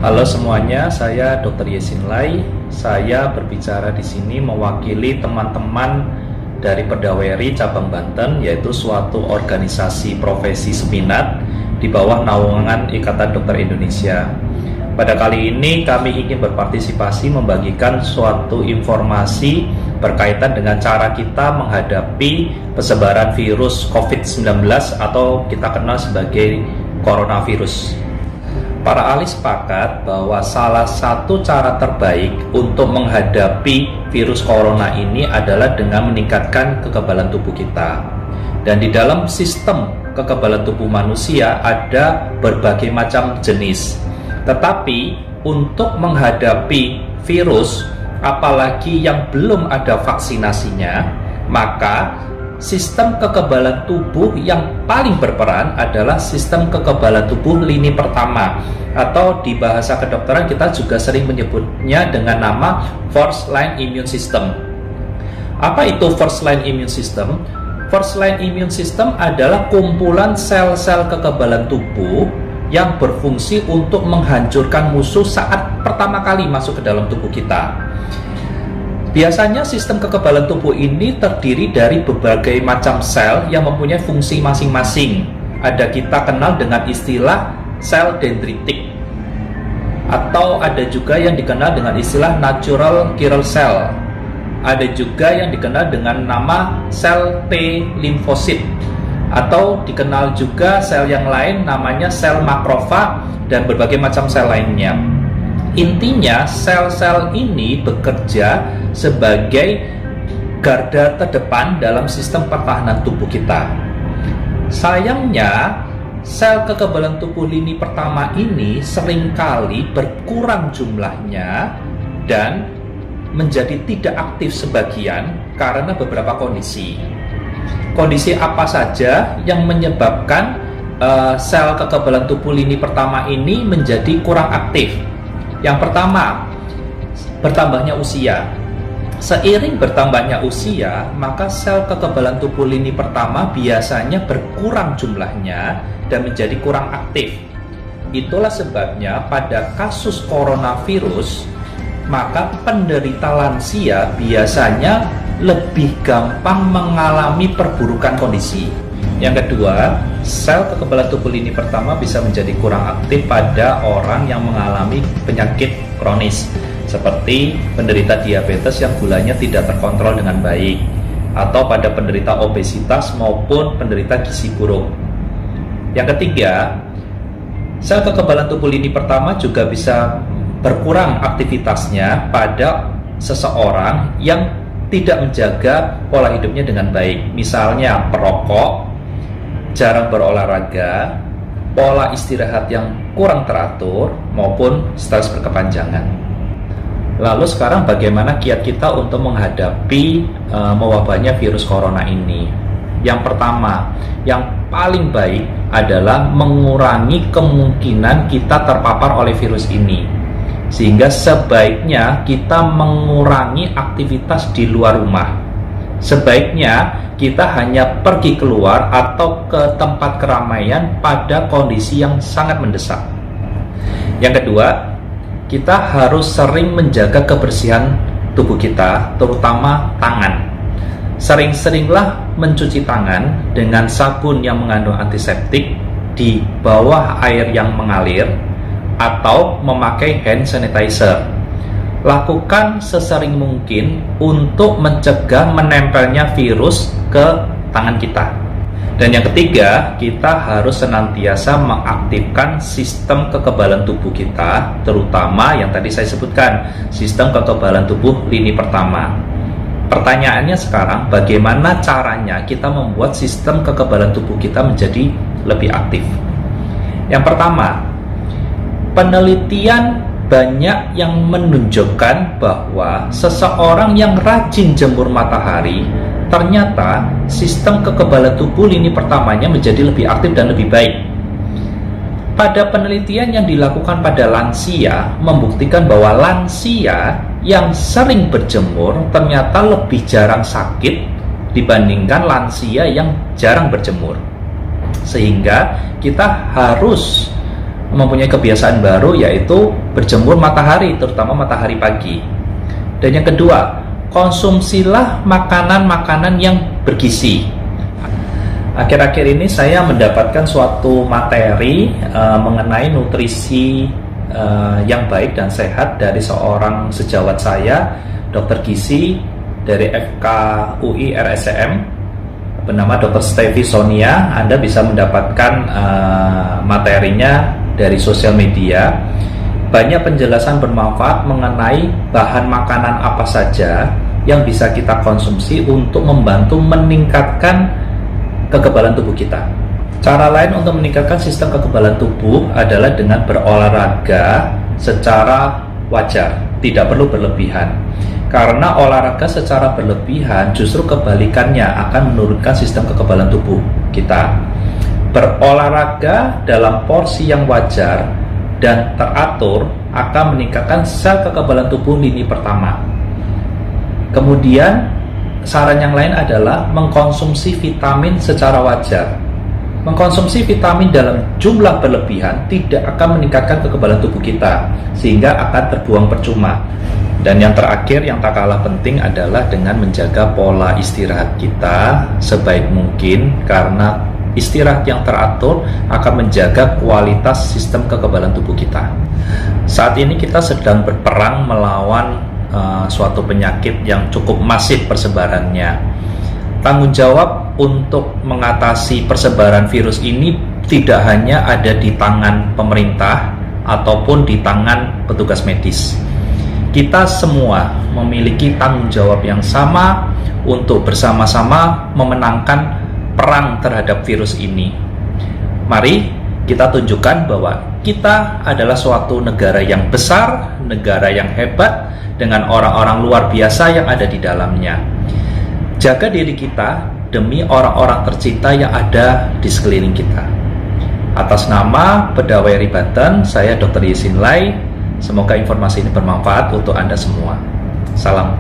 Halo semuanya, saya Dr. Yesin Lai. Saya berbicara di sini mewakili teman-teman dari Perdaweri Cabang Banten, yaitu suatu organisasi profesi seminat di bawah naungan Ikatan Dokter Indonesia. Pada kali ini kami ingin berpartisipasi membagikan suatu informasi berkaitan dengan cara kita menghadapi persebaran virus COVID-19 atau kita kenal sebagai coronavirus. Para ahli sepakat bahwa salah satu cara terbaik untuk menghadapi virus corona ini adalah dengan meningkatkan kekebalan tubuh kita. Dan di dalam sistem kekebalan tubuh manusia ada berbagai macam jenis. Tetapi untuk menghadapi virus, apalagi yang belum ada vaksinasinya, maka sistem kekebalan tubuh yang paling berperan adalah sistem kekebalan tubuh lini pertama, atau di bahasa kedokteran kita juga sering menyebutnya dengan nama first line immune system. Apa itu first line immune system? First line immune system adalah kumpulan sel-sel kekebalan tubuh yang berfungsi untuk menghancurkan musuh saat pertama kali masuk ke dalam tubuh kita. Biasanya sistem kekebalan tubuh ini terdiri dari berbagai macam sel yang mempunyai fungsi masing-masing. Ada kita kenal dengan istilah sel dendritik, atau ada juga yang dikenal dengan istilah natural killer cell. Ada juga yang dikenal dengan nama sel T limfosit, atau dikenal juga sel yang lain namanya sel makrofag dan berbagai macam sel lainnya. Intinya sel-sel ini bekerja sebagai garda terdepan dalam sistem pertahanan tubuh kita. Sayangnya, sel kekebalan tubuh lini pertama ini seringkali berkurang jumlahnya dan menjadi tidak aktif sebagian karena beberapa kondisi. Kondisi apa saja yang menyebabkan sel kekebalan tubuh lini pertama ini menjadi kurang aktif? Yang pertama, bertambahnya usia. Seiring bertambahnya usia, maka sel kekebalan tubuh lini pertama biasanya berkurang jumlahnya dan menjadi kurang aktif. Itulah sebabnya pada kasus coronavirus, maka penderita lansia biasanya lebih gampang mengalami perburukan kondisi. Yang kedua, sel kekebalan tubuh lini pertama bisa menjadi kurang aktif pada orang yang mengalami penyakit kronis seperti penderita diabetes yang gulanya tidak terkontrol dengan baik, atau pada penderita obesitas maupun penderita gizi buruk. Yang ketiga, sel kekebalan tubuh lini pertama juga bisa berkurang aktivitasnya pada seseorang yang tidak menjaga pola hidupnya dengan baik, misalnya perokok, jarang berolahraga, pola istirahat yang kurang teratur, maupun stres berkepanjangan. Lalu sekarang bagaimana kiat kita untuk menghadapi mewabahnya virus corona ini? Yang pertama, yang paling baik adalah mengurangi kemungkinan kita terpapar oleh virus ini. Sehingga sebaiknya kita mengurangi aktivitas di luar rumah. Sebaiknya kita hanya pergi keluar atau ke tempat keramaian pada kondisi yang sangat mendesak. Yang kedua, kita harus sering menjaga kebersihan tubuh kita, terutama tangan. Sering-seringlah mencuci tangan dengan sabun yang mengandung antiseptik di bawah air yang mengalir atau memakai hand sanitizer. Lakukan sesering mungkin untuk mencegah menempelnya virus ke tangan kita. Dan yang ketiga, kita harus senantiasa mengaktifkan sistem kekebalan tubuh kita, terutama yang tadi saya sebutkan, sistem kekebalan tubuh lini pertama. Pertanyaannya sekarang, bagaimana caranya kita membuat sistem kekebalan tubuh kita menjadi lebih aktif? Yang pertama, penelitian banyak yang menunjukkan bahwa seseorang yang rajin jemur matahari, ternyata sistem kekebalan tubuh lini pertamanya menjadi lebih aktif dan lebih baik. Pada penelitian yang dilakukan pada lansia, membuktikan bahwa lansia yang sering berjemur ternyata lebih jarang sakit dibandingkan lansia yang jarang berjemur. Sehingga kita harus mempunyai kebiasaan baru, yaitu berjemur matahari, terutama matahari pagi. Dan yang kedua, konsumsilah makanan-makanan yang bergizi. Akhir-akhir ini saya mendapatkan suatu materi mengenai nutrisi yang baik dan sehat dari seorang sejawat saya, dokter gizi dari FKUI RSCM, bernama Dr. Stevi Sonia. Anda bisa mendapatkan materinya dari sosial media. Banyak penjelasan bermanfaat mengenai bahan makanan apa saja yang bisa kita konsumsi untuk membantu meningkatkan kekebalan tubuh kita. Cara lain untuk meningkatkan sistem kekebalan tubuh adalah dengan berolahraga secara wajar, tidak perlu berlebihan. Karena olahraga secara berlebihan justru kebalikannya akan menurunkan sistem kekebalan tubuh kita. Berolahraga dalam porsi yang wajar dan teratur akan meningkatkan sel kekebalan tubuh lini pertama. Kemudian saran yang lain adalah mengkonsumsi vitamin secara wajar. Mengkonsumsi vitamin dalam jumlah berlebihan tidak akan meningkatkan kekebalan tubuh kita, sehingga akan terbuang percuma. Dan yang terakhir, yang tak kalah penting adalah dengan menjaga pola istirahat kita sebaik mungkin, karena istirahat yang teratur akan menjaga kualitas sistem kekebalan tubuh kita. Saat ini kita sedang berperang melawan suatu penyakit yang cukup masif persebarannya. Tanggung jawab untuk mengatasi persebaran virus ini tidak hanya ada di tangan pemerintah ataupun di tangan petugas medis. Kita semua memiliki tanggung jawab yang sama untuk bersama-sama memenangkan perang terhadap virus ini. Mari kita tunjukkan bahwa kita adalah suatu negara yang besar, negara yang hebat, dengan orang-orang luar biasa yang ada di dalamnya. Jaga diri kita demi orang-orang tercinta yang ada di sekeliling kita. Atas nama Pedaweri Banten, saya Dr. Yesin Lai. Semoga informasi ini bermanfaat untuk Anda semua. Salam.